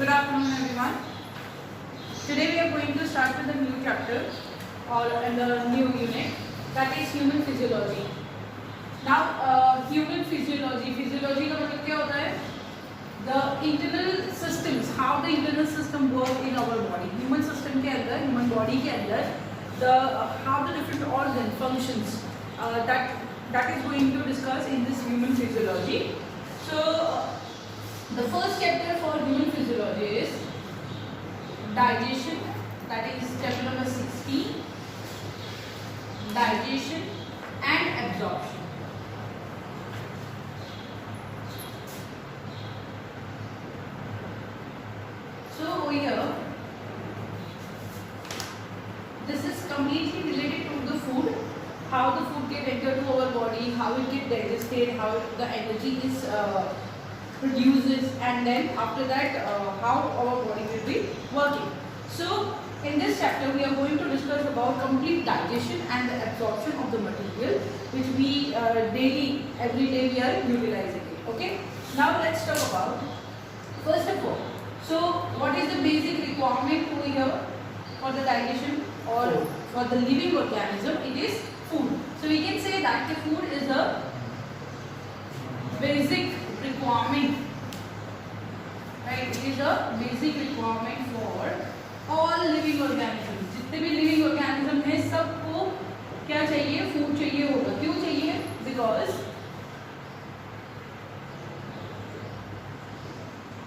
Good afternoon, everyone. Today we are going to start with a new chapter or the new unit, that is human physiology. Now, human physiology का मतलब क्या होता है? The internal systems, how the internal system work in our body. Human system के अंदर, human body के अंदर, how the different organ functions. That is going to discuss in this human physiology. So, the first chapter for human physiology is digestion. That is chapter number 16. Digestion and absorption. So over here, this is completely related to the food. How the food get entered to our body, how it get digested, how the energy is produces, and then after that how our body will be working. So in this chapter we are going to discuss about complete digestion and the absorption of the material which we every day we are utilizing it. Okay, now let's talk about first of all, so what is the basic requirement over here for the digestion or for the living organism? It is food. So we can say that the food is a basic requirement, right? It is a basic requirement for all living organisms. जितने भी living organism हैं सबको क्या चाहिए? Food चाहिए होगा. क्यों चाहिए?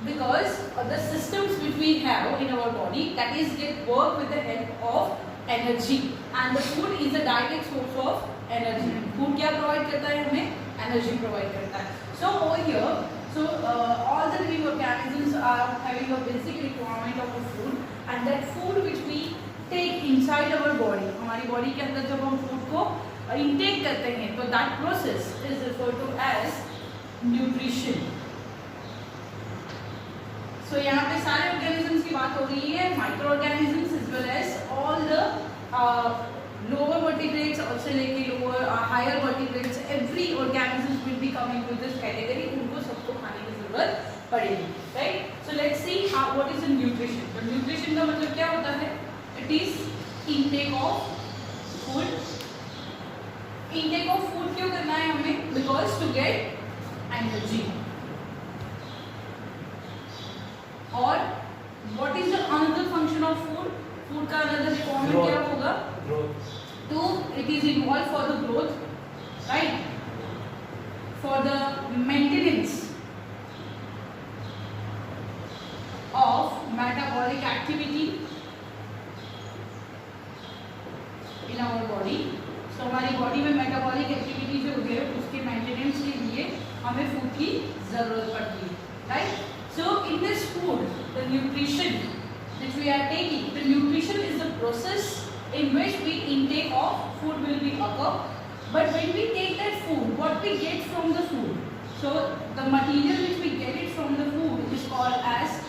Because the systems which we have in our body, that is get work with the help of energy, and the food is a direct source of energy. Food क्या provide करता है हमें? Energy provide करता है. So over here, all the living organisms are having a basic requirement of a food, and that food which we take inside our body, हमारी body के अंदर जब हम food को intake करते हैं, तो that process is referred to as nutrition. So यहाँ पे सारे organisms की बात हो रही है, microorganisms as well as all the lower vertebrates also लेके lower higher vertebrates, every organism will be coming to this category. उनको सबको खाने की जरूरत पड़ेगी, right? So let's see what is the nutrition. तो nutrition का मतलब क्या होता है? It is intake of food. Intake of food क्यों करना है हमें? Because to get energy. और what is the another function of food? Food का another requirement क्या होगा? Growth. So it is involved for the growth, right? For the maintenance of metabolic activity in our body. So हमारी body में metabolic activity जो है उसके maintenance के लिए हमें food की जरूरत पड़ती है, right? So in this food, the nutrition which we are taking, the nutrition is the process in which we intake of food will be occur. But when we take that food, what we get from the food? So the material which we get it from the food is called as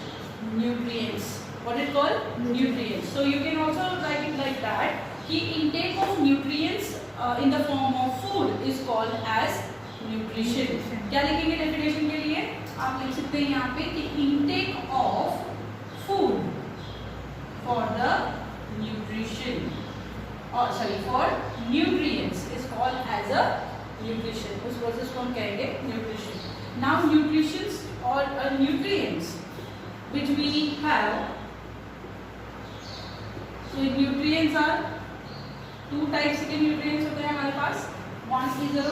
nutrients. What is called? Nutrients. So you can also write it like that. कि intake of nutrients in the form of food is called as nutrition. क्या लिखेंगे definition के लिए? आप लिख सकते हैं यहाँ पे कि intake of food for the nutrition, or sorry, for nutrients is called as a nutrition. उस process को हम कहेंगे nutrition. Now nutritions or nutrients which we have, so nutrients are two types के nutrients होते हैं हमारे पास. One is a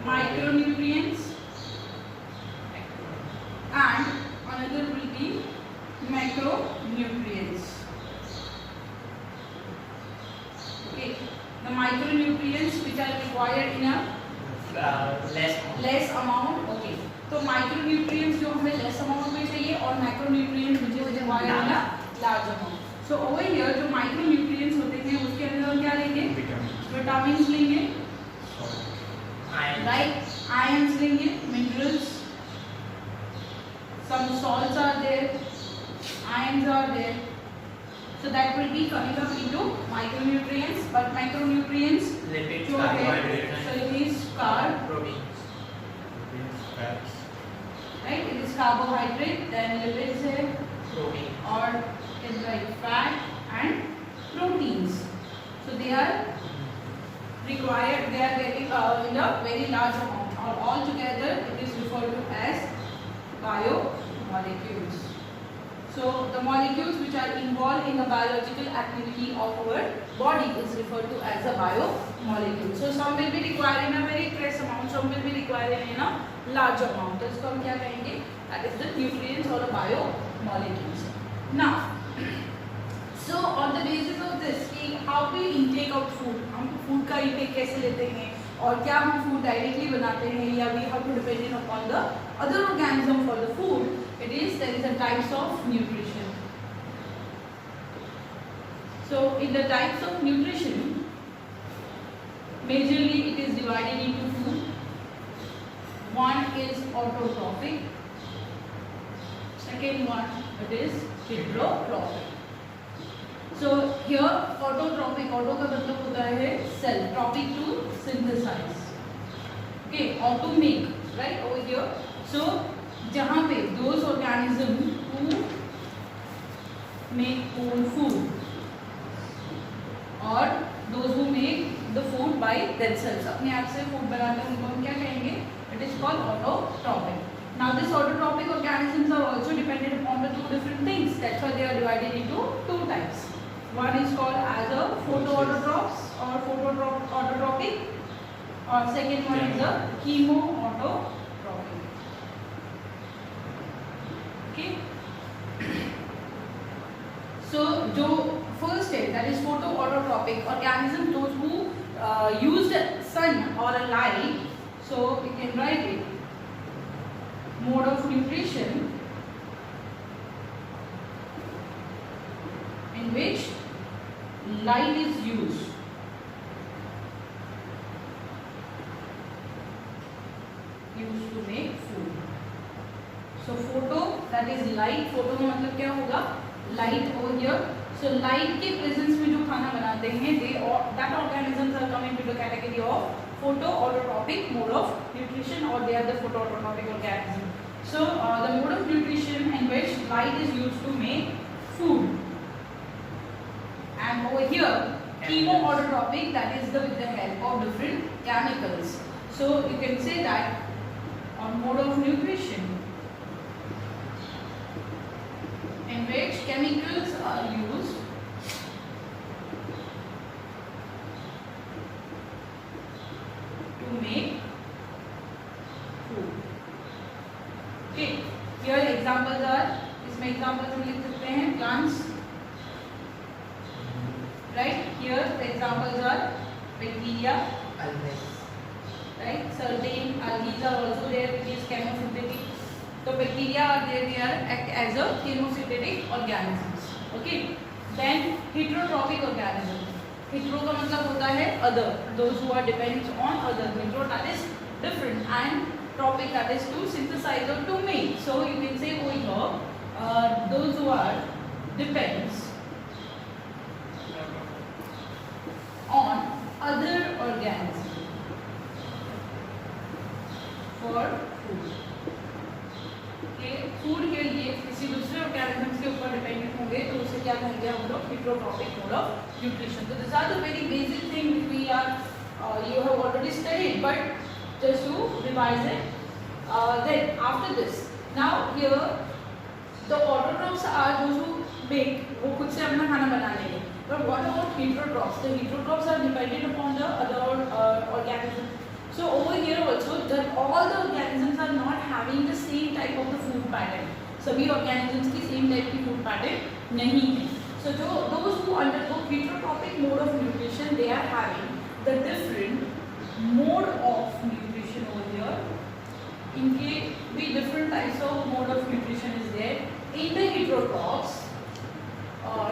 micronutrients and another will be macronutrients. Okay, the micronutrients which are required in a less amount. Okay, तो micronutrients जो हमें less amount में चाहिए और macronutrients which is required in a large amount. So over here जो micronutrients होते हैं उसके अंदर हम क्या लेंगे? Vitamins लेंगे, right? Ions लेंगे, minerals, some salts are there, ions are there. So that will be coming up into micronutrients, but macronutrients Lipids, जो है, carbohydrates, so it is carb, proteins, fats. right? It is carbohydrate, then lipids है, protein, और is like fat and proteins. So they are required, they are getting in a very large amount, or all together it is referred to as biomolecules. So the molecules which are involved in the biological activity of our body is referred to as a biomolecule. So some will be required in a very less amount, some will be required in a large amount. तो इसको हम क्या कहेंगे? That is the nutrients or the biomolecules. Now, so on the basis of this, कि how we intake of food, हम food का intake कैसे लेते हैं, और क्या हम food directly बनाते हैं, या we have to depend upon the other organism for the food. It is, there is a types of nutrition. So in the types of nutrition, majorly it is divided into two. One is autotrophic, second one it is heterotrophic. So here autotrophic, auto का मतलब होता है cell, trophic to synthesize, okay, or to make, right, over here. So जहाँ पे those organism who make own food और those who make the food by themselves, अपने आप से food बनाते हैं, उनको हम क्या कहेंगे? It is called autotrophic. Now this autotrophic organisms are also dependent upon the two different things. That's why they are divided into two types. One is called as a photoautotrophs or autotrophic, or second one is a chemoautotrophic. Okay. So जो first है, that is photoautotropic organism, those who use the sun or a light. So we can write it. Mode of nutrition in which light is used. Used to make food. So photo, that is light. Photo में मतलब क्या होगा? Light over here. So light के presence में जो खाना बनाते हैं, they that organisms are coming to the category of photoautotropic mode of nutrition, or they are the photoautotropic organism. So the mode of nutrition in which light is used to make food. And over here, chemoautotropic, that is with the help of different chemicals. So you can say that on mode of nutrition in which chemicals are used to make food. Okay, here examples are, इसमें examples हम लिख सकते हैं plants, right? Here the examples are bacteria, right? Certain algae are also there, which is chemosynthetic. So bacteria are there, they are act as a chemosynthetic organisms. Okay. Then heterotrophic organisms. Hetero का मतलब होता है other, those who are dependent on other. Hetero, that is different, and trophic, that is to synthesize or to make. So you can say over here, those who are depends on other organisms for food. Food के लिए किसी दूसरे organisms के ऊपर dependent होंगे तो उसे क्या कहेंगे हम लोग? Heterotrophic mode of nutrition. तो this are the very basic thing which we are you have already studied, but just to revise it. Then after this, now here the autotrophs are those who make, वो खुद से अपना खाना बना लेंगे. But what about heterotrophs? The heterotrophs are dependent upon the other organisms. So over here also, that all the organisms are not having the same type of the food pattern. सभी organisms की same type की food pattern नहीं है. So those who undergo heterotrophic mode of nutrition, they are having the different mode of nutrition over here. इनके भी different types of mode of nutrition is there in the heterotrophs. Or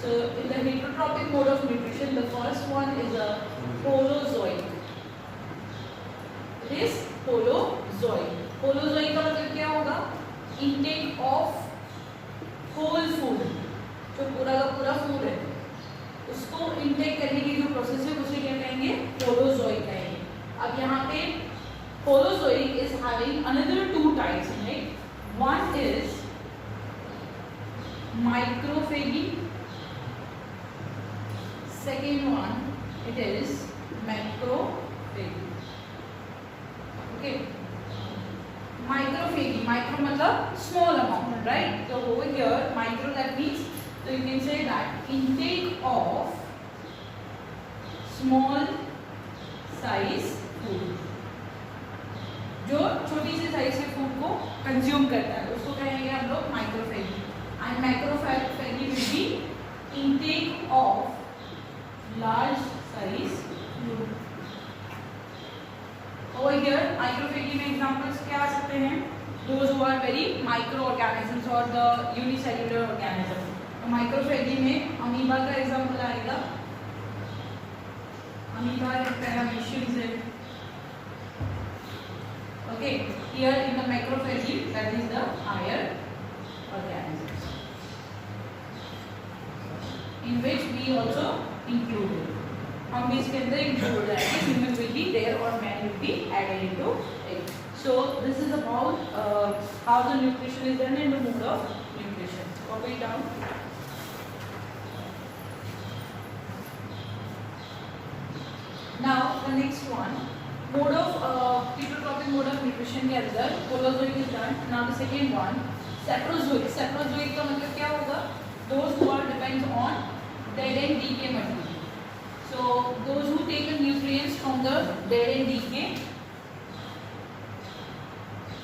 so in the heterotrophic mode of nutrition, the first one is a holozoic. It is holozoic. Holozoic का मतलब क्या होगा? Intake of whole food. जो पूरा का पूरा food है उसको intake करने की जो प्रोसेस है उसे क्या कहेंगे? Holozoic कहेंगे. अब यहाँ पे Holozoic is having another two types in it. One is microphagy. Second one, it is macrophagy. Okay. Microphagy. Micro मतलब small amount, right? So over here, micro that means, so you can say that intake of small size food. जो छोटी सी size के food को consume करता है उसको कहेंगे हम लोग microphagy. And macrophagy will be intake of large size food. Over here microphagy में एग्जांपल्स क्या आ सकते हैं? Those who are very microorganisms और द यूनिसेल्युलर ऑर्गेनिज्म. तो माइक्रोफेगी में अमीबा का एग्जांपल आएगा. अमीबा पैरामीशियंस है. Okay, here in the macrophagy, that is the higher organisms, in which we also include. हम भी इसके अंदर include हो जाएंगे. Human will be there or man will be added into it. So this is about how the nutrition is done and the mode of nutrition. Copy it down. Now the next one. Mode of heterotrophic mode of nutrition के अंदर Holozoic is done. Now the second one, Saprozoic. Saprozoic का मतलब क्या होगा? Those who are depends on dead and decay material. So those who take the nutrients from the dead and decay,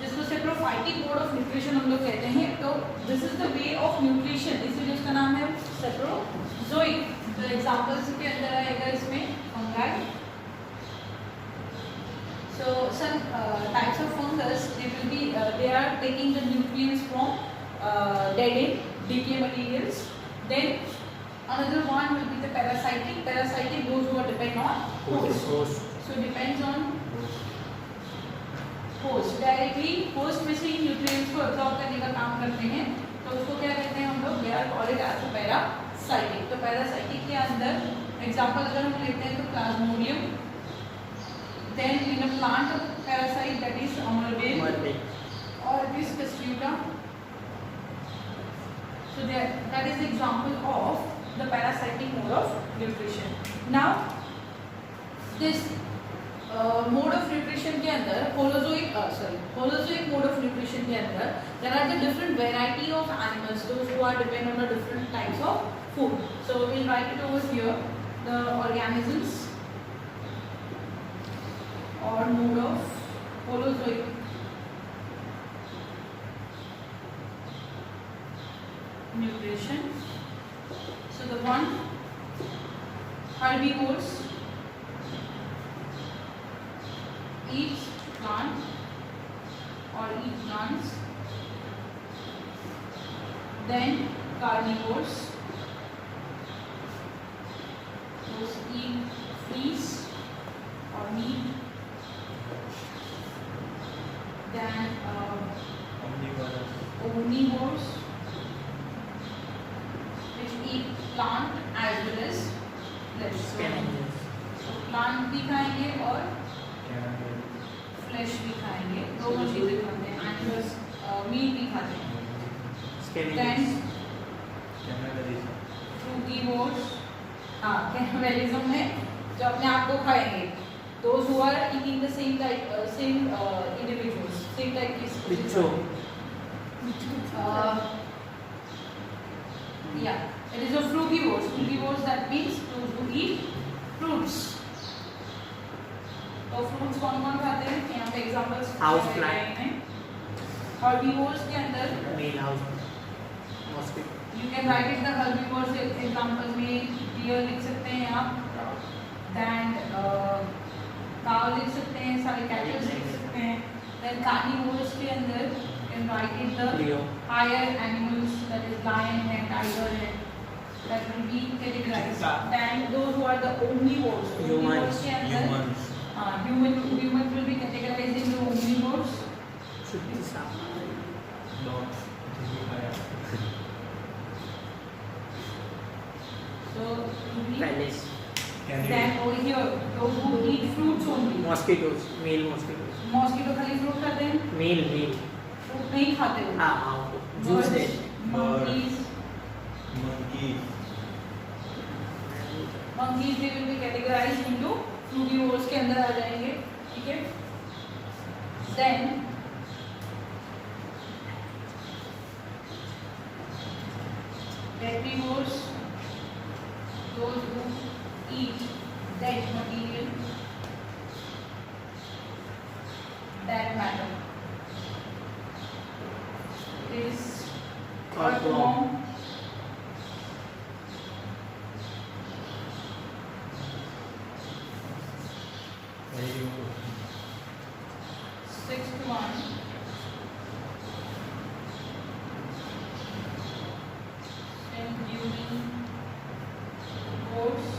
जिसको saprophytic mode of nutrition हम लोग कहते हैं. तो this is the way of nutrition. इसलिए इसका नाम है Saprozoic. तो examples के अंदर आएगा इसमें fungi. So some types of fungus, they are taking the nutrients from dead and decay materials. Then another one will be the parasitic. Parasitic, those who are depend on host. So depends on host. Directly host में से ही nutrients को absorb करने का काम करते हैं. तो उसको क्या कहते हैं हम लोग? They are called as parasitic. तो parasitic के अंदर example अगर हम लेते हैं तो Plasmodium. Then in a plant parasite, that is Amarvale or Apis castuta. So that is the example of the parasitic mode of nutrition. Now this mode of nutrition के अंदर Holozoic mode of nutrition के अंदर there are the different variety of animals, those who are depend on the different types of food. So we'll write it over here, the organisms or mode of Holozoic nutrition. So the one, herbivores eat plant or eat plants. Then carnivores, those eat fleas or meat. Then omnivores, which eat plant as well as flesh. So plant भी खाएंगे और flesh भी खाएंगे, दोनों चीजें खाते हैं. Animals meat भी खाते हैं. Then frugivores, हाँ cannibalism में जो अपने आप को खाएंगे. Those who are eating the same type, same individuals, same type of species. Yeah, it is a frugivores. Frugivores, that means those who eat fruits. तो fruits कौन-कौन खाते हैं? यहाँ पे examples. House plant. Herbivores के अंदर. Main house. Mosquito. You can write it the herbivores examples में deer लिख सकते हैं आप. Then cow लिख सकते हैं, सारे cattle लिख सकते हैं. Then carnivores के अंदर you can write it the higher animals, that is lion है, tiger है, that will be categorized. Then those who are the omnivores. Omnivores के अंदर humans will be categorized into omnivores. Should be some. So Palace. then over here, those who eat fruits only. Mosquitoes, male mosquitoes. Mosquito खाली fruit खाते हैं, Male, male. Fruit नहीं खाते वो। हाँ, juice they. monkeys monkey, monkeys they will be categorized into frugivores के अंदर आ जाएंगे, ठीक है। then herbivores, those who eat dead material, dead matter, is Earthworm. very good. sixth one, during goats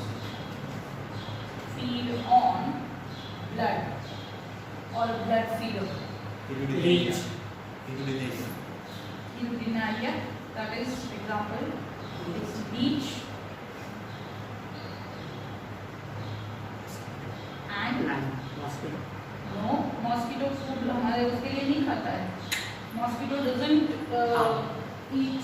feed on blood or blood feeder. Leech. Urination. Urinaria, that is example is leech and Mosquito. no, mosquito food हमारे उसके लिए नहीं खाता है। Mosquito doesn't eat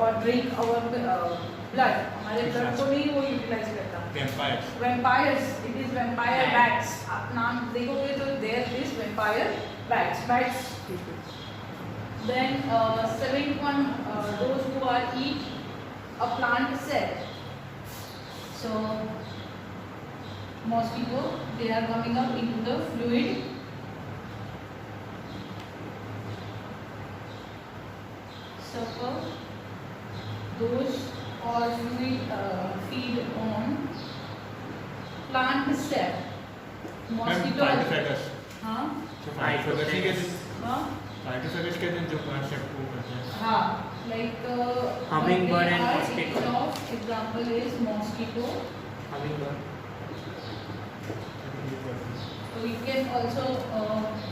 or drink our blood, हमारे blood को नहीं वो utilize करता। Vampires. Vampires, it is vampire bats। आप नाम देखोगे तो there is vampire bats। Then seventh one, those who are eat a plant cell. So mosquito, they are coming up into the fluid. Sucker, those or fluid feed on plant cell. Mosquito. Phytophagous. हाँ So phytophagous ही कहते हैं. हाँ Phytophagous कहते हैं जो plant shape को करते हैं. हाँ, like Hummingbird and what mosquito. they are, example is mosquito. Hummingbird. So we can also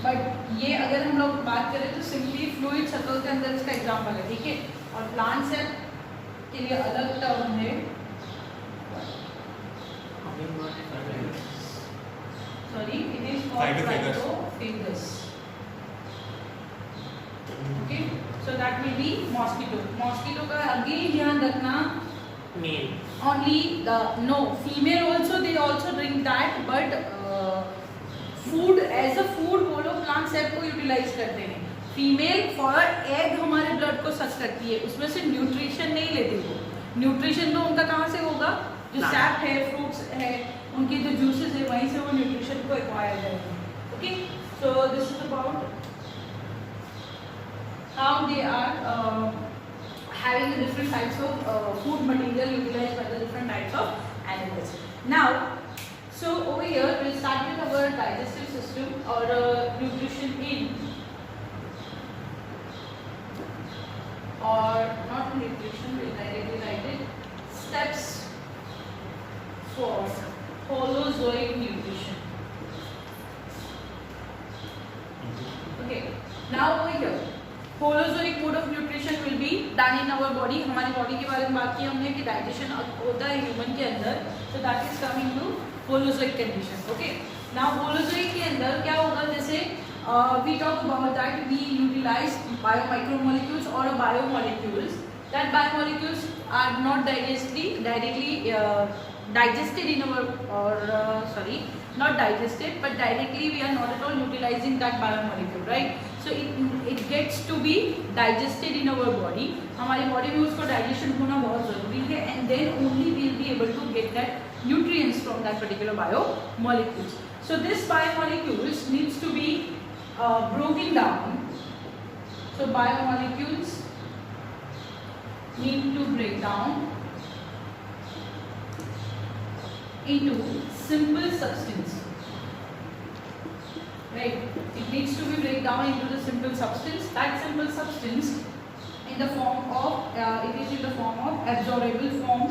but ये अगर हम लोग बात करें तो simply fluid circle के अंदर इसका example है, ठीक है। और plant cell के लिए अलग term है, Hummingbird. sorry, it is called Phytophagous. phytophagous. Okay, so that will be mosquito. Mosquito का again ध्यान रखना, Male. only the no female also they also drink that, but food as a food वो लोग plant cell को utilise करते हैं। Female for egg हमारे blood को सच करती है, उसमें से न्यूट्रिशन नहीं लेती वो। न्यूट्रिशन तो उनका कहाँ से होगा, जो Plant. सैप है, फ्रूट्स है, उनके जो जूसेस है वहीं से वो न्यूट्रिशन को एक्वायर करेंगे। Okay, so this is about how they are having different types of food material utilized by the different types of animals. Now, so over here we'll start with our digestive system or nutrition in or not nutrition, we'll directly write it, steps for holozoic nutrition. Okay, now over here holozoic mode of nutrition will be done in our body. हमारी body के बारे में बात की हमने कि digestion होता है ह्यूमन के अंदर, so that is coming to holozoic condition. Okay, now holozoic के अंदर क्या होगा, जैसे we talk about that we utilize biomicromolecules और biomolecules, that biomolecules are not directly digested in our or not digested but directly we are not at all utilizing that biomolecule, right? So it gets to be digested in our body, हमारी body में उसको digestion होना बहुत ज़रूरी है, and then only we will be able to get that nutrients from that particular biomolecules. So this biomolecules needs to be broken down. So biomolecules need to break down into simple substance, right? It needs to be break down into the simple substance. That simple substance in the form of it is in the form of absorbable form,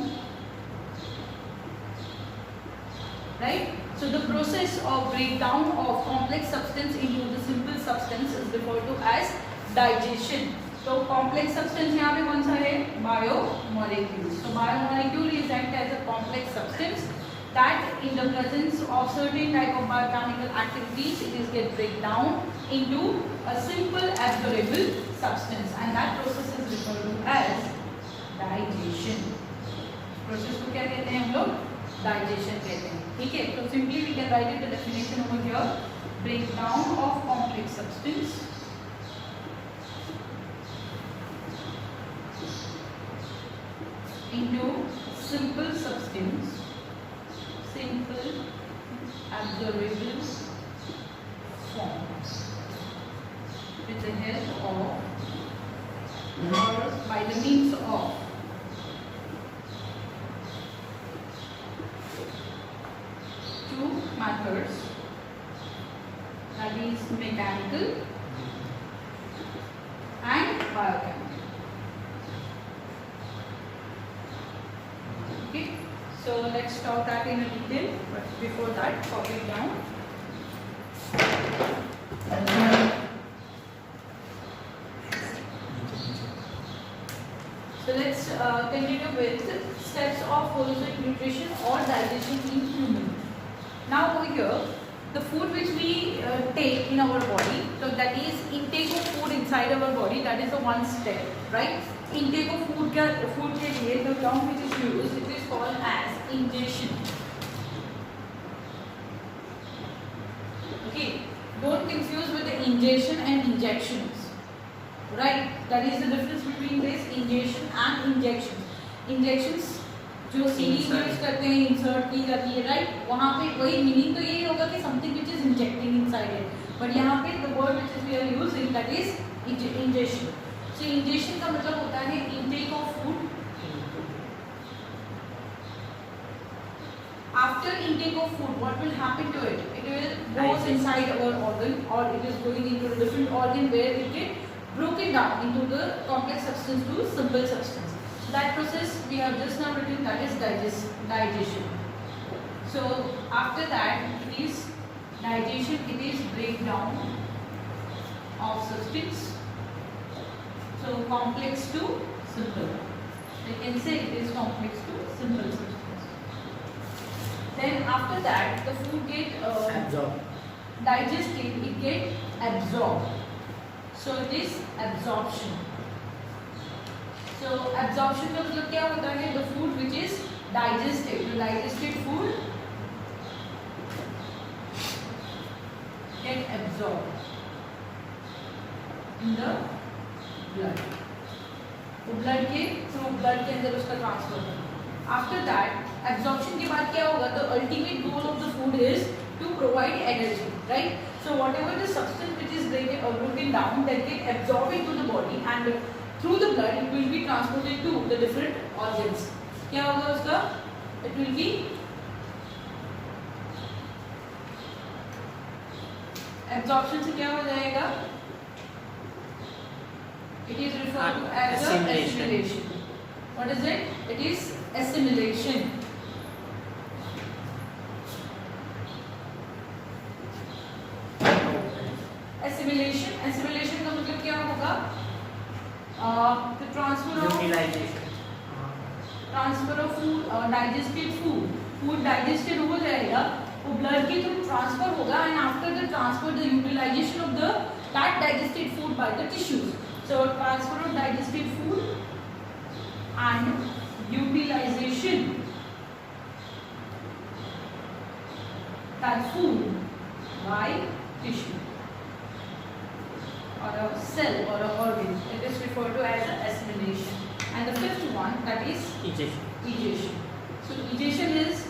right? So the process of breakdown of complex substance into the simple substance is referred to as digestion. So complex substance यहाँ पे कौन सा है, biomolecules. So biomolecule is act as a complex substance that in the presence of certain type of biochemical activities, it is get break down into a simple absorbable substance, and that process is referred to as digestion. Process को क्या कहते हैं हम लोग? Digestion कहते हैं. ठीक है? तो simply we can write it the definition over here: breakdown of complex substance into simple substance, simple absorbable form with the help of or by the means of two methods, that is mechanical and biochemical. Okay, so let's talk that in a detail, but before that, copy it down. So let's continue with steps of holistic nutrition or digestion in human. Now over here, the food which we take in our body, so that is intake of food inside our body, that is the one step, right? Intake of food के लिए the term which is used, it is called as ingestion. Okay, don't confuse with the ingestion and injections, right? That is the difference between this ingestion and injection. Injections जो series use करते हैं, insert की जाती है, right? वहाँ पे वही meaning तो यही होगा कि something which is injecting inside it, but यहाँ पे the word which is we are using that is injection. So injection का मतलब होता है intake of food. After intake of food, what will happen to it? It will goes inside our organ, or it is going into a different organ where it get broken down into the complex substance to simple substance. That process we have just now written, that is digestion. So after that, it is digestion. It is breakdown of substance. So complex to simple. We can say it is complex to simple substance. Then after that, the food get digested. It get absorbed. So it is absorption. So absorption का मतलब क्या होता है? The food which is digested, the digested food get absorbed in the blood. वो blood के through blood के अंदर उसका transfer होता है. After that, absorption के बाद क्या होगा? The ultimate goal of the food is to provide energy, right? So whatever the substance which is broken down, that get absorbed into the body, and through the blood it will be transported to the different organs. क्या होगा उसका? It will be absorption से क्या हो जाएगा? It is referred to as assimilation. What is it? It is assimilation. Assimilation का मतलब क्या होगा? The transfer of food, digested food digested हो जाएगा, वो blood के through transfer होगा, and after the transfer, the utilization of that digested food by the tissues. So transfer of digested food and utilization that food by tissue or a cell or an organ. It is referred to as assimilation. And the fifth one, that is egestion. So egestion is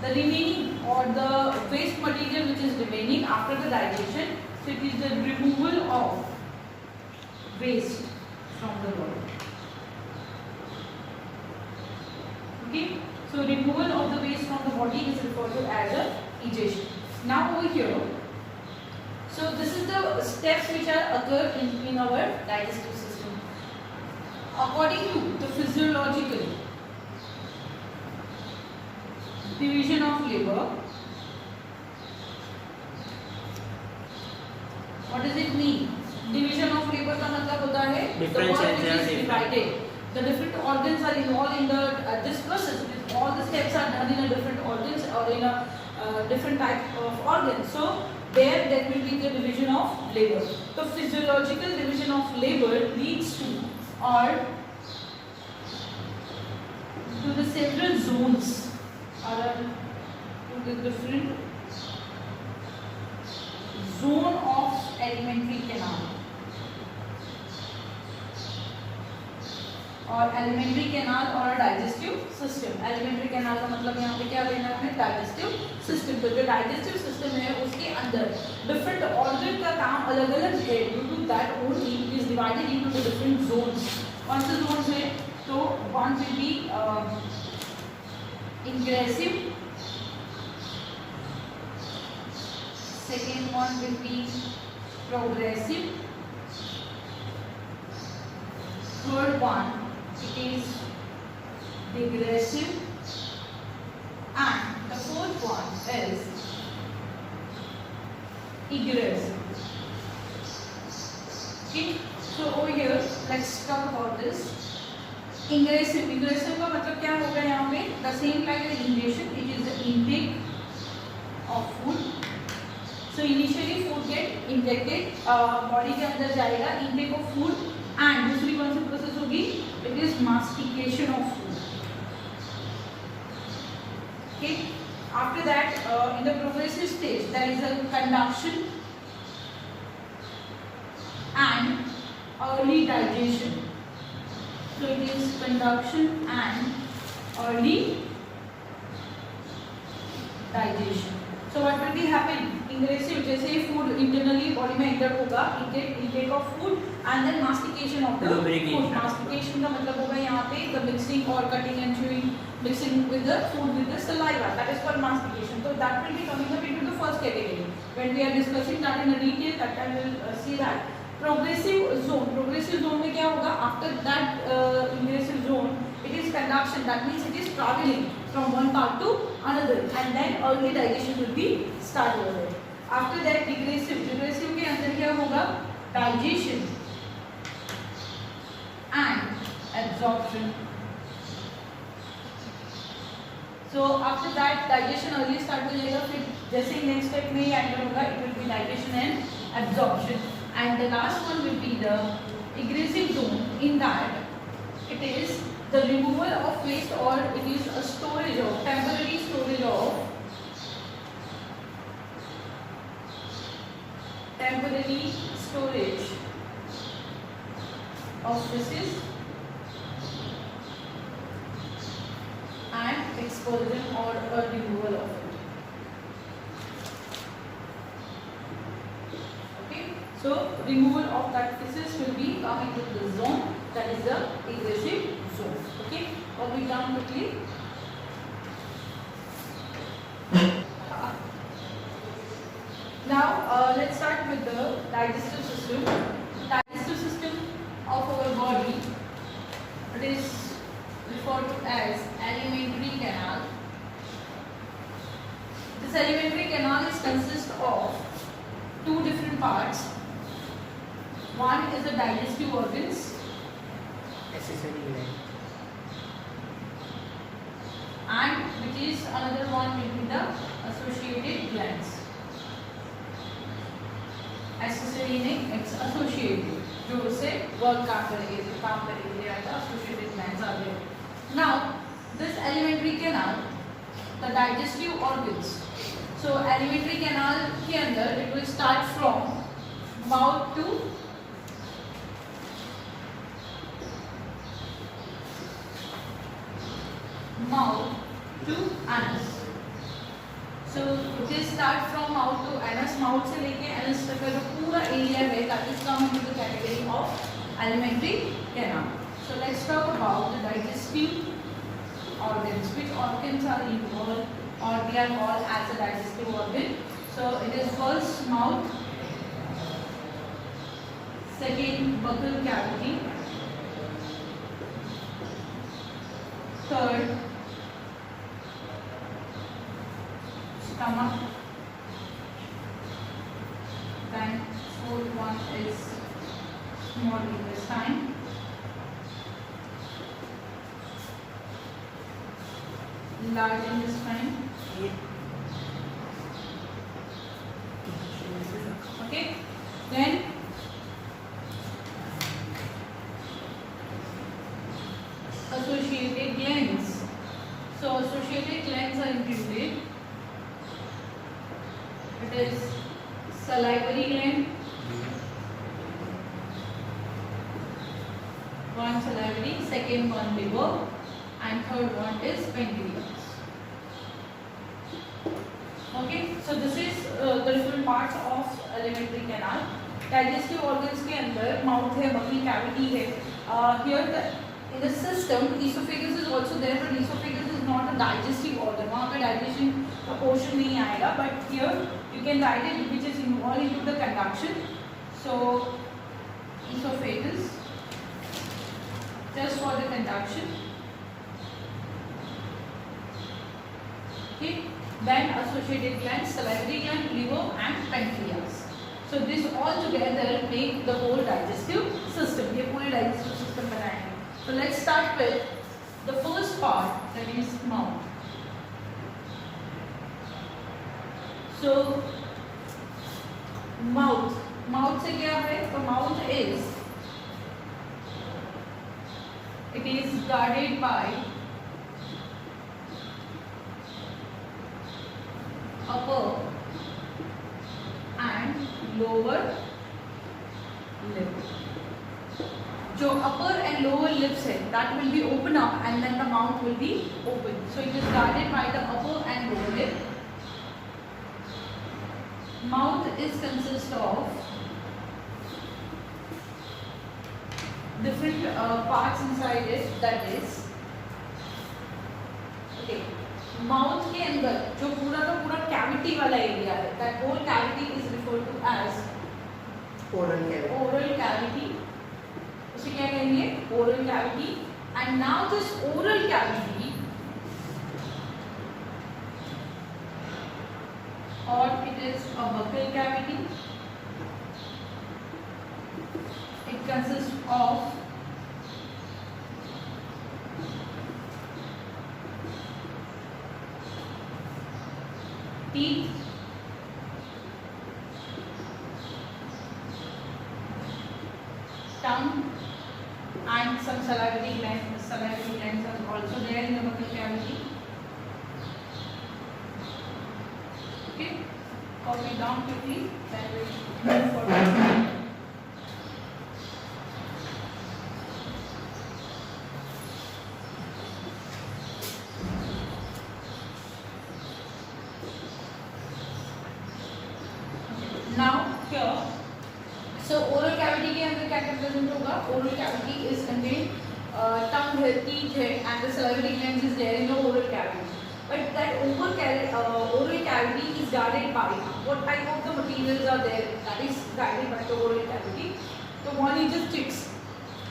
the remaining or the waste material which is remaining after the digestion. So it is the removal of waste from the body. Okay. So removal of the waste from the body is referred to as a egestion. Now over here, so this is the steps which are occur in our digestive system. According to the physiological division of labor, what does it mean? Division of labor का मतलब होता है the work which is divided. the different organs are involved in this process. All the steps are done in a different organs or in a different type of organs. So there will be the division of labor. So physiological division of labor leads to or to the several zones or to the different zone of alimentary canal और alimentary canal और digestive system. Alimentary canal का मतलब यहाँ पे क्या लेना है, digestive system. तो जो digestive system है उसके अंदर different organ का काम अलग अलग है. Due to that only it is divided into the different zones. कौन से zones है? तो one will be ingressive, second one will be progressive, third one it is digressive, and the fourth one is egressive. Okay, so over here let's talk about this. Ingressive का मतलब क्या होगा यहाँ पे? The same like the ingression, it is the intake of food. So initially food get injected, body के अंदर जाएगा, intake of food, and दूसरी कौन सी प्रोसेस होगी? It is mastication of food. Okay. After that, in the progressive stage, there is a conduction and early digestion. So it is conduction and early digestion. So what will be happen? Ingressive जैसे ही food internally body में enter होगा, intake of food and then mastication of the food. Mastication का मतलब होगा यहाँ पे the mixing or cutting and chewing, mixing with the food with the saliva. That is called mastication. So that will be coming up into the first category. When we are discussing that in a detail, that time we will see that. Progressive zone में क्या होगा? After that ingressive zone, it is conduction. That means it is traveling from one part to another, and then early digestion will be start over there. After that digressive के अंदर क्या होगा? Digestion and absorption. So after that digestion early start हो जाएगा, फिर जैसे ही next step में enter होगा, it will be digestion and absorption. And the last one will be the egressive zone. In that, it is the removal of waste, or it is a storage of temporary storage of feces and expulsion or a removal of it. Okay, so removal of that feces will be coming to the zone, that is the egressive zone. Okay, or we down quickly. Now let's start with the digestive system. Digestive system of our body, it is referred to as alimentary canal. This alimentary canal is consists of two different parts. One is the digestive organs, accessory gland, and which is another one will be the associated glands. Accessory नहीं, it's associated. जो उससे work काम करेंगे, the associated glands are there. Now, this alimentary canal, the digestive organs. So alimentary canal के अंदर it will start from mouth to anus. So it is start from mouth to anus. Mouth से लेके anus तक का जो पूरा area है, that is come into the category of alimentary canal. So let's talk about the digestive organs. Which organs are involved, or they are called as a digestive organ? So it is first mouth, second buccal cavity, third stomach, then fourth one is small intestine, large intestine. Okay, then associated glands. So associated glands are included. It is salivary gland, one salivary, second one liver, and third one is pancreas. Okay, so this is the different parts of alimentary canal. Digestive organs के अंदर mouth है, buccal cavity है. Here in the system, esophagus is also there, but esophagus is not a digestive organ. वहाँ पे digestion का portion नहीं आएगा, but here you can write it which is involved into the conduction. So esophagus just for the conduction. Okay. Then associated glands, salivary gland, liver and pancreas. So this all together make the whole digestive system. ये पूरे digestive system बनाएंगे. So let's start with the first part, that is mouth. So mouth से क्या है? तो mouth is guarded by upper and lower lip. जो upper and lower lips है, that will be open up and then the mouth will be open. So it is guarded by the upper and lower lip. Mouth is consist of different parts inside it. That is, okay, mouth के अंदर जो पूरा का पूरा cavity वाला area है, that whole cavity is referred to as oral cavity. उसे क्या कहेंगे? Oral cavity. And now this oral cavity, or it is a buccal cavity. It consists of teeth, tongue, and some salivary glands. Salivary glands are also there in the buccal cavity. Okay, copy down quickly, then we'll move forward. Now here, so oral cavity के अंदर क्या represent होगा? Oral cavity is contained tongue है, teeth है, and the salivary glands is there in the oral cavity. But that oral cavity is guarded by what type of the materials are there? That is guarded by the oral cavity. तो one is just chicks.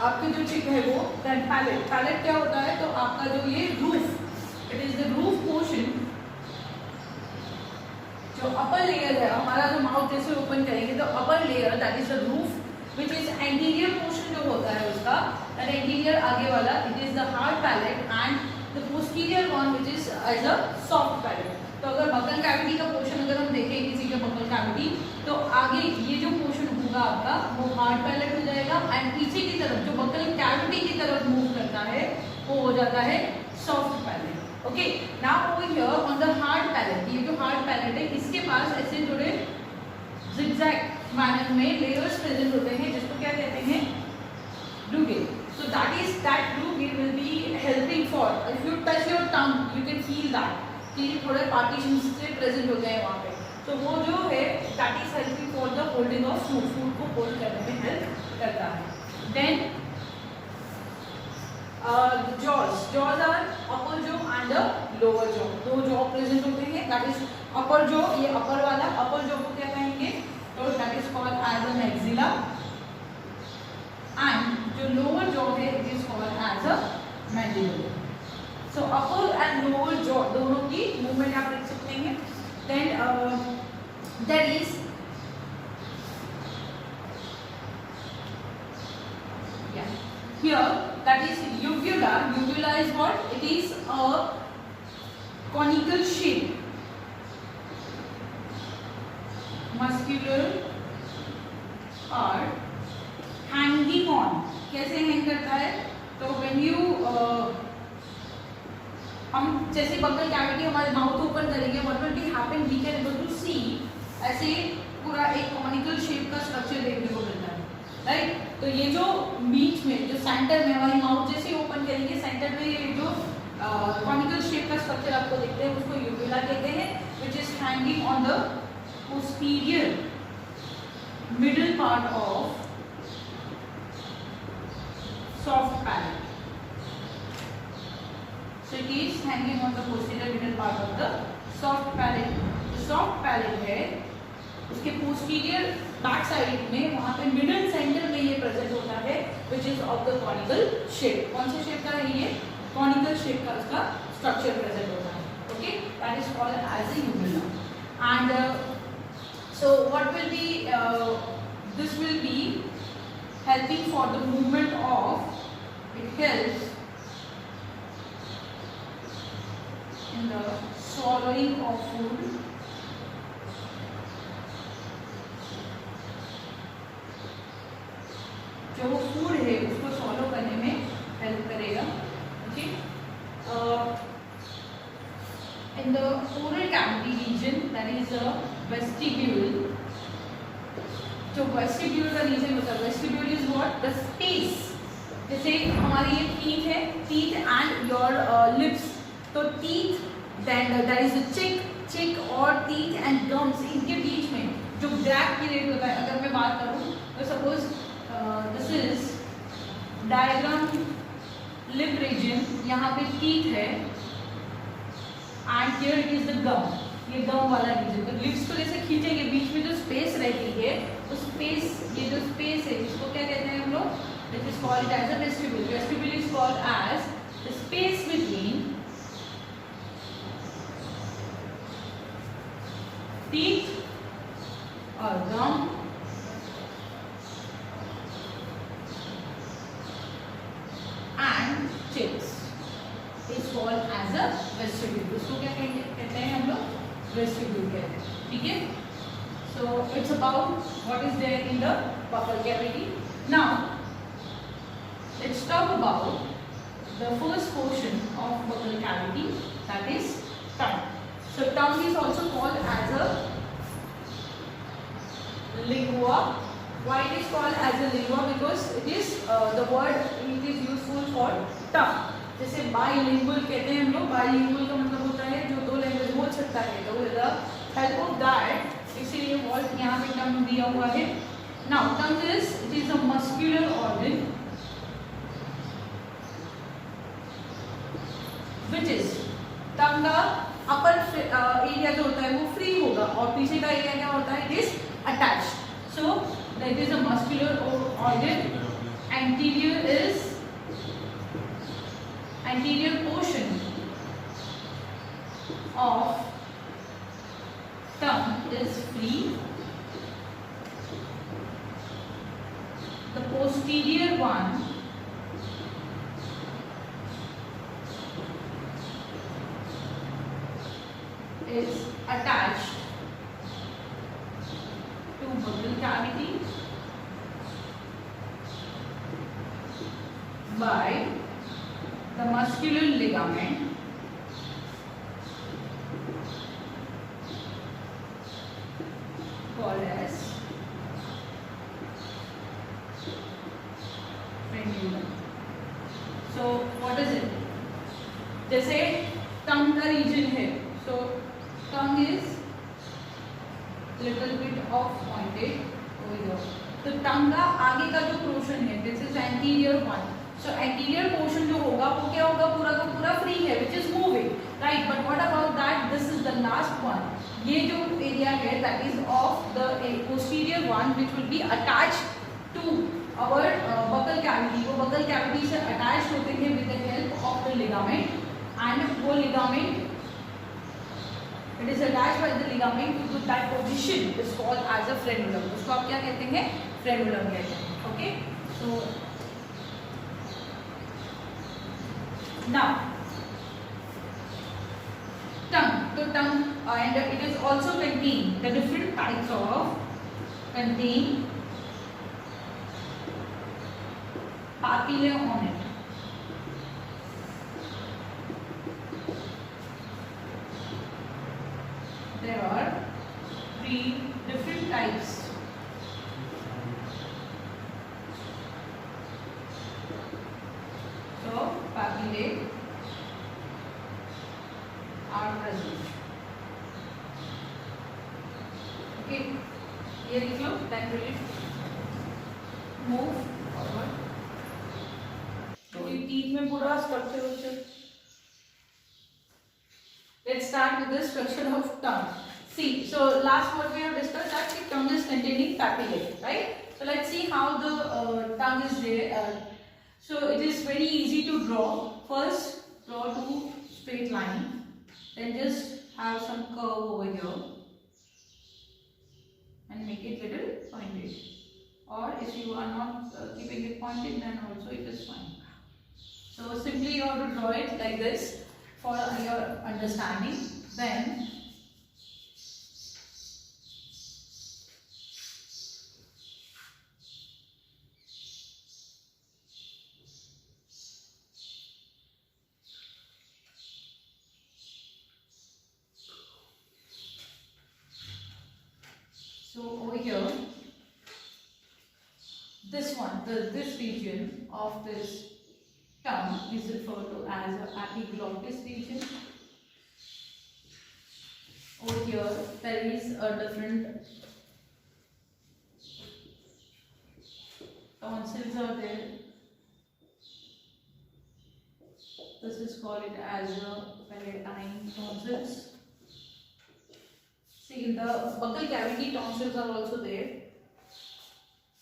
आपके जो चिक है वो then palate. Palate क्या होता है? तो आपका जो ये roof, it is the roof portion. जो अपर लेयर है, हमारा जो माउथ जैसे ओपन करेंगे तो upper layer, that is the roof, which is anterior portion जो होता है उसका, दैट एंटीरियर आगे वाला, it is the hard palate and the posterior one which is as a soft palate. तो अगर बकल कैविटी का पोर्शन अगर हम देखें किसी का बकल कैविटी, तो आगे ये जो पोर्शन होगा आपका वो हार्ड पैलेट हो जाएगा एंड पीछे की तरफ जो बकल कैविटी की तरफ मूव करता है वो हो जाता है soft palate. Okay, now over here on the hard palette, ये जो हार्ड पैलेट है इसके पास ऐसे थोड़े zigzag मैनर में लेयर्स प्रेजेंट होते हैं जिसको क्या कहते हैं? Rugae. So that is that rugae will be helping for, if you touch your tongue you can feel that कि थोड़े पार्टीशंस से प्रेजेंट होते हैं वहाँ पे. तो वो जो है that is helping for the holding of food, food को होल्ड करने में हेल्प करता है. Then jaws are upper jaw and the lower jaw. दो jaw present होते हैं, that is upper jaw, ये upper वाला upper jaw को क्या कहेंगे? तो that is called as a maxilla, and जो lower jaw है it is called as a mandible. So upper and lower jaw दोनों की movement आप देख सकते हैं. Then there is here, that is uvula. Uvula is what? It is a conical shape, muscular part hanging on. कैसे hang करता है? तो when you हम जैसे बकल कैविटी हमारे माउथ ओपन करेंगे, what will be happen? We can able to see ऐसे पूरा एक कॉनिकल शेप का स्ट्रक्चर देखने को मिलता है, राइट? तो ये जो बीच में जो सेंटर में हमारी माउथ जैसे ओपन करेंगे, सेंटर में ये जो कॉनिकल शेप का स्ट्रक्चर आपको दिखते हैं उसको यूविला कहते हैं, which is hanging on the posterior middle part of soft palate. So it is hanging on the posterior middle part of the soft palate. जो soft palate है उसके posterior बैक साइड में वहाँ पे मिडल सेंटर में ये present होता है, which is of the conical shape. कौन से शेप का है ये? conical shape का उसका स्ट्रक्चर प्रेजेंट होता है. Okay, that is called as a uvula. And so what will be this will be helping for the movement of, it helps in the swallowing of food, जो वो food है उसको solve करने में help करेगा. Okay, in the oral cavity region, that is the vestibule. जो vestibule का region होता है, vestibule is what? The space. जैसे हमारी ये टीथ है, टीथ एंड योर लिप्स. तो teeth, then that is the cheek और टीथ एंड गम्स, इनके बीच में जो गैप पीरियड होता है, अगर मैं बात करूँ तो suppose this is diagram lip region, यहाँ पे टीथ है and here it is the gum, ये गम वाला रीजन. तो लिप्स को जैसे खींचेंगे, बीच में जो स्पेस रहती है, तो स्पेस, ये जो स्पेस है इसको क्या कहते हैं हम लोग? This is called as a vestibule. Vestibule is called as the space between teeth और gum and chips is called as a vestibule. उसको क्या कहते हैं हम लोग? Vestibule कहते हैं. ठीक है? So it's about what is there in the buccal cavity. Now let's talk about the first portion of buccal cavity, that is tongue. So tongue is also called as a lingua. Why it is called as a lingua? Because it is the word it is useful for tongue. जैसे bilingual कहते हैं हम लोग. Bilingual का मतलब होता है जो दो लैंग्वेज बोल सकता है. तो with the help of that, इसीलिए वर्ड यहाँ पे tongue दिया हुआ है. Now tongue is, it is a muscular organ which is, tongue का अपर एरिया जो होता है वो फ्री होगा और पीछे का एरिया क्या होता है? It is attached. So that is a muscular organ. Anterior portion of tongue is free. The posterior one is attached to buccal cavity by the muscular ligament called as frenulum. So what is it? जैसे टंग का reason है, so tongue is little bit of pointed over here. तो टंग का आगे का जो portion है, this is anterior one. So anterior portion जो होगा वो क्या होगा? पूरा का पूरा फ्री है, which is moving, right? But what about that? This is the last one. ये जो एरिया है that is of the posterior one which will be attached to our buccal cavity. वो बकल कैविटी से attach होते हैं with the help of the ligament, and वो ligament it is attached by the ligament to that position is called as a frenulum. उसको आप क्या कहते हैं? Frenulum कहते हैं. Okay, so now and it is also contain the different types of contain papillae on it. There are 3 different types. So papillae are present. Okay, ये लिख लो, then we'll move forward. तो ये teeth में पूरा structure. Let's start with the structure of tongue. See, so last what we have discussed that the tongue is containing papillae, right? So let's see how the tongue is there. So it is very easy to draw. First, draw 2 straight line, then just have some curve over here and make it little pointed. Or if you are not keeping it pointed, then also it is fine. So simply you have to draw it like this for your understanding. Then over here, this one, this region of this tongue is referred to as a epiglottis region. Over here, there is a different tonsils are there. This is called it as a palatine tonsils. See, in the buccal cavity, tonsils are also there.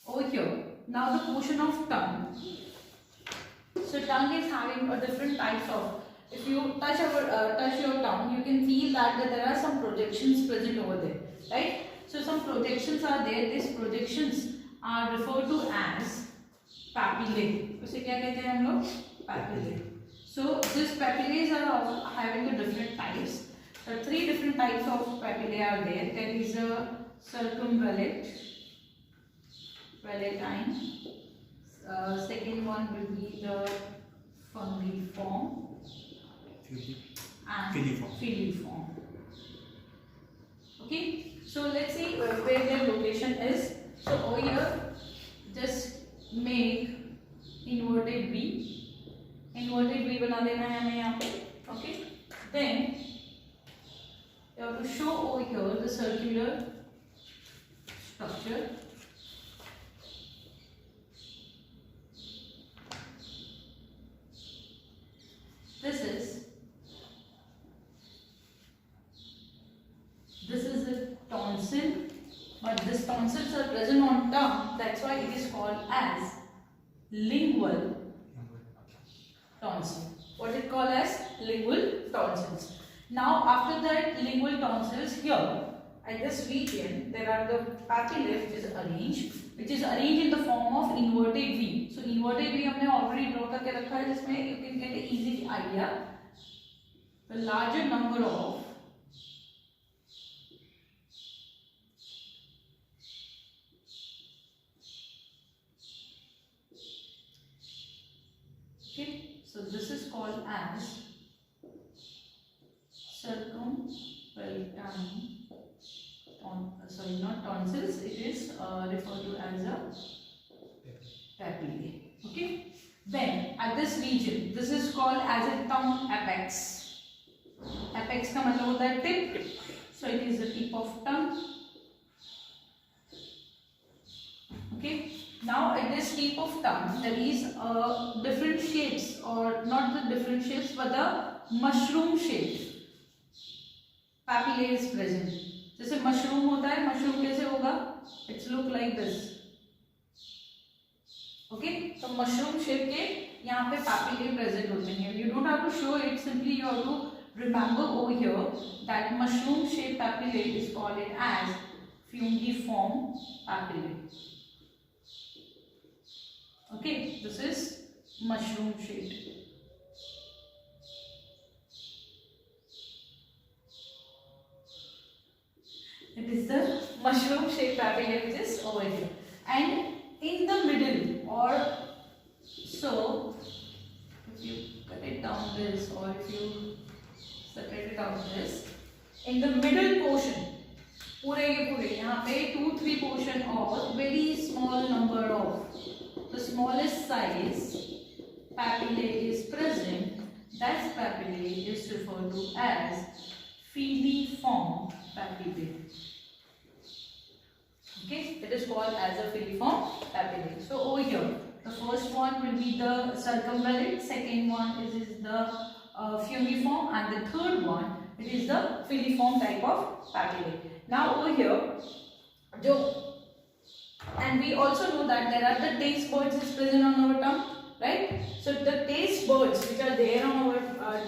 Over here, now the portion of tongue. So tongue is having a different types of. If you touch your tongue, you can feel that there are some projections present over there, right? So some projections are there. These projections are referred to as papillae. उसे क्या कहते हैं हम लोग? Papillae. So these papillae are having a different types. So 3 different types of papillae are there. There is a circumvallate, palatine. Second one will be the fungiform and filiform. Okay, so let's see where their location is. So over here, just make inverted V. Inverted V बना देना है हमें यहाँ पे. Okay, then you have to show over here the circular structure. This is the tonsil, but these tonsils are present on tongue. That's why it is called as lingual tonsil. What it called as lingual tonsils. Now after that lingual tonsils, here at this region there are the papillae which is arranged in the form of inverted V. So inverted V हमने already draw करके रखा है, जिसमें you can get an easy idea. The larger number of so this is called as circumpalatine sorry, not tonsils, it is referred to as a papillae. Okay, then at this region, this is called as a tongue apex. Apex का मतलब होता है tip, so it is the tip of tongue. Okay, now at this tip of tongue there is different shapes, or not the different shapes but the mushroom shape papillae is present. जैसे mushroom होता है, mushroom कैसे होगा? It's look like this. Okay, तो mushroom shape के यहाँ पे papillae present होते हैं. You don't have to show it, simply you have to remember over here that mushroom shaped papillae is called it as fungiform papillae. Okay, this is mushroom shaped. Separate it out this. In the middle portion, पूरे के पूरे यहाँ पे 2-3 portion of very small number of the smallest size papillae is present. That papillae is referred to as filiform papillae. Okay, it is called as a filiform papillae. So over here, the first one will be the circumvallate, second one is the fungiform, and the third one it is the filiform type of papillae. Now over here, and we also know that there are the taste buds is present on our tongue, right? So the taste buds which are there on our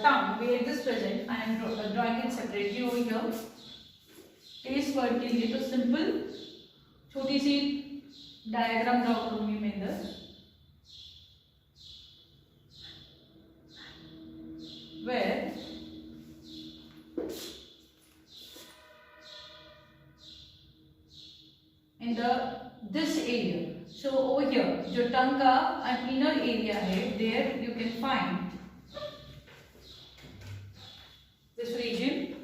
tongue, where it is present, I am drawing it separately over here. Taste bud के लिए तो simple छोटी C diagram draw करूंगी मैं इधर, where in this area, so over here जो tongue का inner area है, there you can find this region.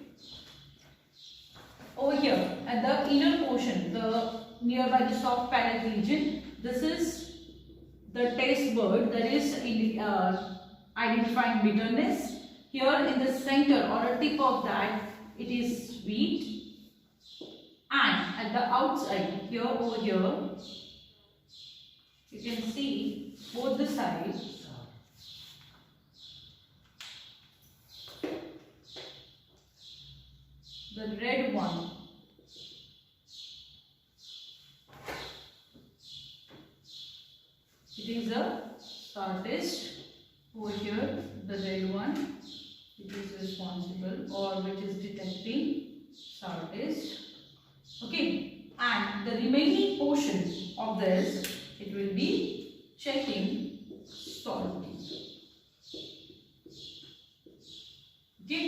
Over here at the inner portion, the nearby the soft palate region, this is the taste bud that is identifying bitterness. Here in the center or a tip of that, it is sweet, and at the outside here over here you can see both the sides the red one it is a sour taste. Over here the red one it is responsible or which is detecting sour taste. Okay, and the remaining portion of this it will be checking salty. Okay,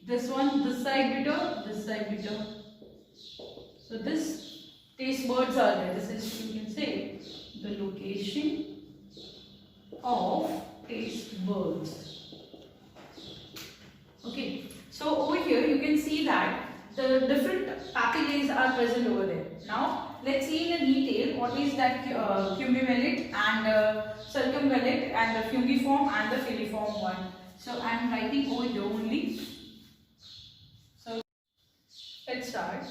this one, this side bitter, this side bitter. So this taste buds are there. This is, you can say, the location of taste buds. Okay, so over here you can see that the different papillae are present over there. Now let's see in detail what is that cumulate and circumvallate and the fungiform and the filiform one. So I am writing over here only. So let's start.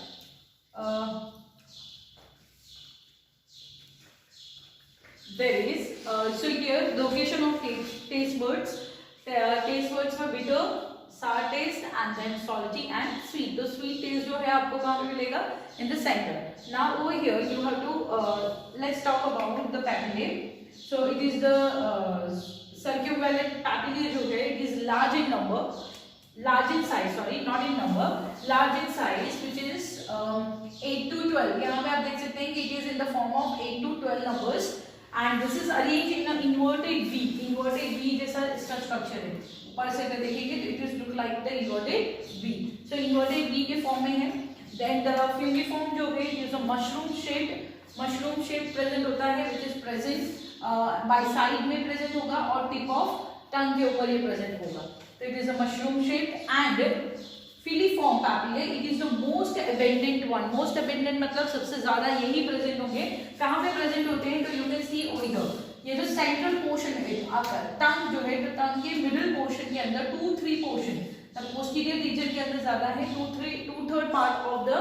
There is so here location of taste buds. Taste buds for bitter, sour taste, and then salty and sweet. The sweet taste जो है आपको कहाँ पे मिलेगा? In the center. Now over here you have to let's talk about the papillae. So it is the circumvallate papillae जो है, it is large in number, large in size, sorry, not in number, large in size, which is 8 to 12. यहाँ पे आप देख सकते हैं कि it is in the form of 8 to 12 numbers. And this is arranged in an inverted V. Inverted V जैसा इसका structure है. पर से अगर देखेंगे तो it is look like the inverted V. So inverted V के form में है. Then the fungiform जो है it is a mushroom shape present होता है, which is present by side में present होगा और tip of tongue के ऊपर ये present होगा. So it is a mushroom shape and filiform papillae, it is the most abundant one. Most abundant मतलब सबसे ज़्यादा यही present होंगे. कहाँ पे present होते हैं? तो you can see over here. ये जो central portion है आपका tongue जो है, तो tongue के middle portion के अंदर 2-3 portion, the posterior region के अंदर ज़्यादा है, 2/3 part of the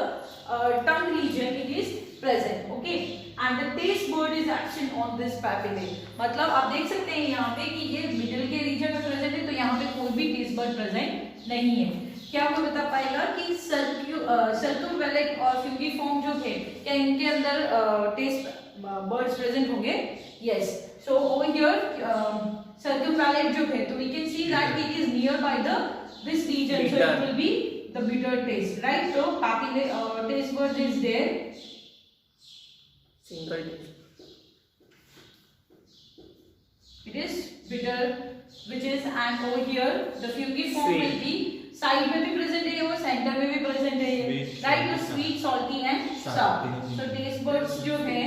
tongue region it is present. Okay, and the taste bud is absent on this papillae. मतलब आप देख सकते हैं यहाँ पे कि ये middle के region में present है, तो यहाँ पे कोई भी taste bud present नहीं है. क्या आपको बता पाएगा कि सर्कमवैलेट और फ्यूंगिफॉर्म जो थे क्या इनके अंदर टेस्ट बर्ड्स प्रेजेंट होंगे? Yes. So over here circumvallate जो है, तो we can see that it is near by the this region, so it will be the bitter taste, right? So papillae taste buds is there. Single taste. It is bitter, which is, and over here the fungiform will be side में भी present है वो, centre में भी present है ये, right? तो sweet, salty and Sawar. So taste buds जो हैं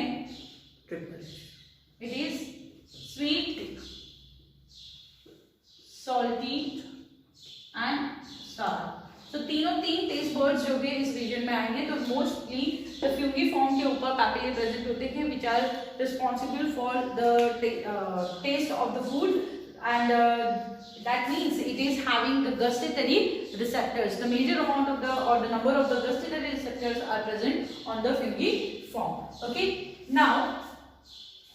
it is sweet, salty and Sawar. Words जो भी इस रीजन में आएंगे तो मोस्टली द फ्यूंगिफॉर्म के ऊपर पैपिले प्रेजेंट होते हैं which are responsible for the taste of the food and that means it is having the gustatory receptors. The major amount of the or the number of the gustatory receptors are present on the fungiform. Okay, now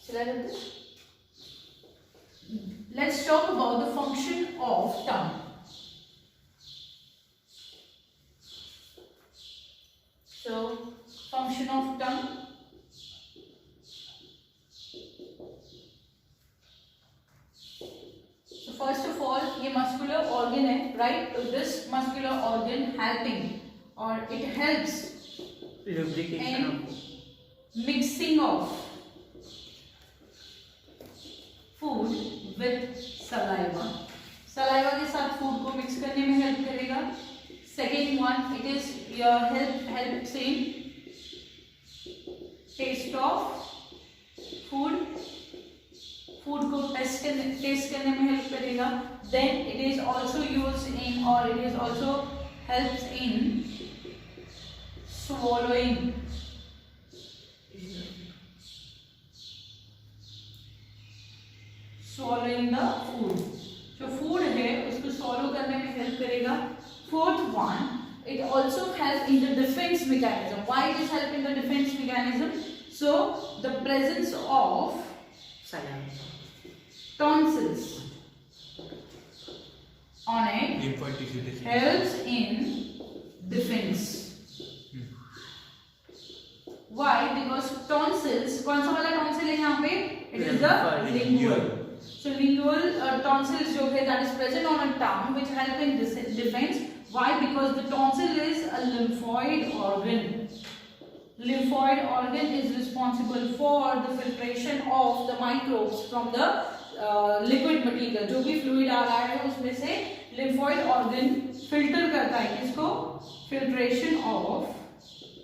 shall I do this? Let's talk about the function of tongue. So function of tongue. First of all, ये muscular organ है, right? So this muscular organ helping or it helps lubrication in mixing of food with saliva. Saliva के साथ food को mix करने में help करेगा. Second one, it is helps in taste of food. Food को taste करने में help करेगा. Then it is also use in और it is also helps in swallowing. Swallowing the food. जो फूड है उसको swallow करने में हेल्प करेगा. Fourth one, it also helps in the defense mechanism. Why it is help in the defense mechanism? So the presence of saliva, tonsils on it lymphoid tissue disease. helps in defense. Why? Because tonsils, कौन सा वाला tonsil है यहाँ पे? It is the lingual. So lingual tonsils जो है that is present on a tongue which help in defense. Why? Because the tonsil is a lymphoid organ. Lymphoid organ is responsible for the filtration of the microbes from the liquid material. जो भी fluid आ रहा है उसमें से lymphoid organ filter करता है इसको filtration of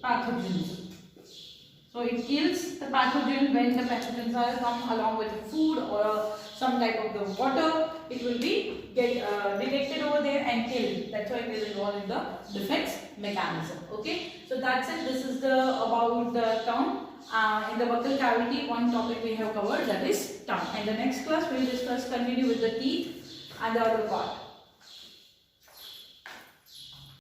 pathogens. So it kills the pathogen when the pathogens are come along with the food or some type of the water. It will be detected over there and killed. That's why it is involved in the defense mechanism. Okay, so that's it. This is the about the tongue. In the buccal cavity, one topic we have covered, that is tongue. And the next class we will continue with the teeth and the other part.